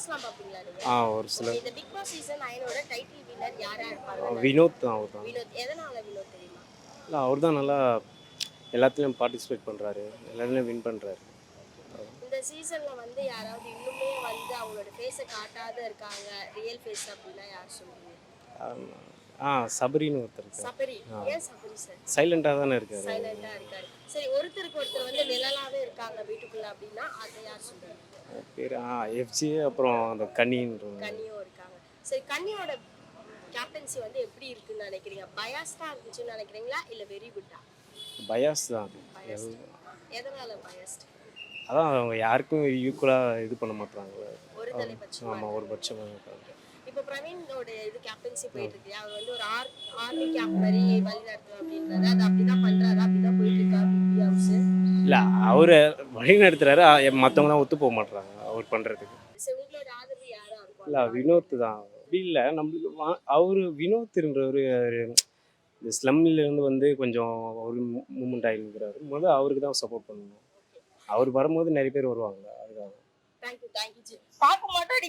பாஸ்லாம் பாப்பீங்களா நீங்க? ஒரு சில இந்த பிக் பாஸ் சீசன் 9ஓட டைட்டில் வின்னர் யாரா இருப்பாங்க? வினோத் தான் அவர் தான். வினோத். எதனால வினோத் தெரியுமா? இல்லை அவர் தான் நல்லா எல்லாத்துலேயும் பார்ட்டிசிபேட் பண்ணுறாரு, எல்லாத்துலேயும் வின் பண்ணுறாரு. இந்த சீசன்ல வந்து யாராவது இன்னுமே வந்து அவங்களோட ஃபேஸை காட்டாத இருக்காங்க, ரியல் ஃபேஸ் அப்படின்னா யார் சொல்லுவீங்க? சபரின்னு ஒருத்தர் இருக்கார். சபரி. ஏன் சபரி சார்? சைலண்டாக தானே இருக்காரு. சைலண்டா இருக்காரு. சரி, ஒருத்தருக்கு ஒருத்தர் வந்து நிழலாவே இருக்காங்க வீட்டுக்குள்ள அப்படின்னா அதை யார் சொல்றீங்க? பேர் எஃப்ஜி, அப்புறம் அந்த கன்னின்றவங்க. கன்னியும் இருக்காங்க. சரி, கன்னியோட கேப்டன்சி வந்து எப்படி இருக்குன்னு நினைக்கிறீங்க? பயாஸ்டா இருந்துச்சுன்னு நினைக்கிறீங்களா இல்ல வெரி குட்டா? பயாஸ் தான். எதனால பயாஸ்ட்? அதான் அவங்க யாருக்கும் ஈக்குவலாக இது பண்ண மாட்டாங்களே. ஒரு தலைபட்சமா. ஆமாம், ஒரு பட்சமாக இருக்காங்க. இப்போ பிரவீனோட இது கேப்டன்சி போயிட்டு இருக்கு. அவர் வந்து ஒரு ஆர்மி கேம்ப் மாதிரி வழி நடத்தணும் அப்படின்றது அது அப்படிதான் பண்றாரு, அப்படிதான் போயிட்டு இருக்கா பிக் ஹவுஸ்? இல்லை அவர் வழி நடத்துறாரு, மற்றவங்களாம் ஒத்து போக மாட்டுறாங்க அவர் பண்ணுறதுக்கு. சரி, உங்களோட ஆதரவு யாரா இருக்கும்? இல்லை வினோத் தான். அப்படி இல்லை நம்மளுக்கு அவர் வினோத்ன்றவர் இந்த ஸ்லம்லேருந்து வந்து கொஞ்சம் ஒரு மூமெண்ட் ஆகிருக்கிறாரு. முதல்ல அவருக்கு தான் சப்போர்ட் பண்ணணும். அவர் வரும்போது நிறைய பேர் வருவாங்க. அதுதான். Thank you G. பார்க்க மாட்டோம்.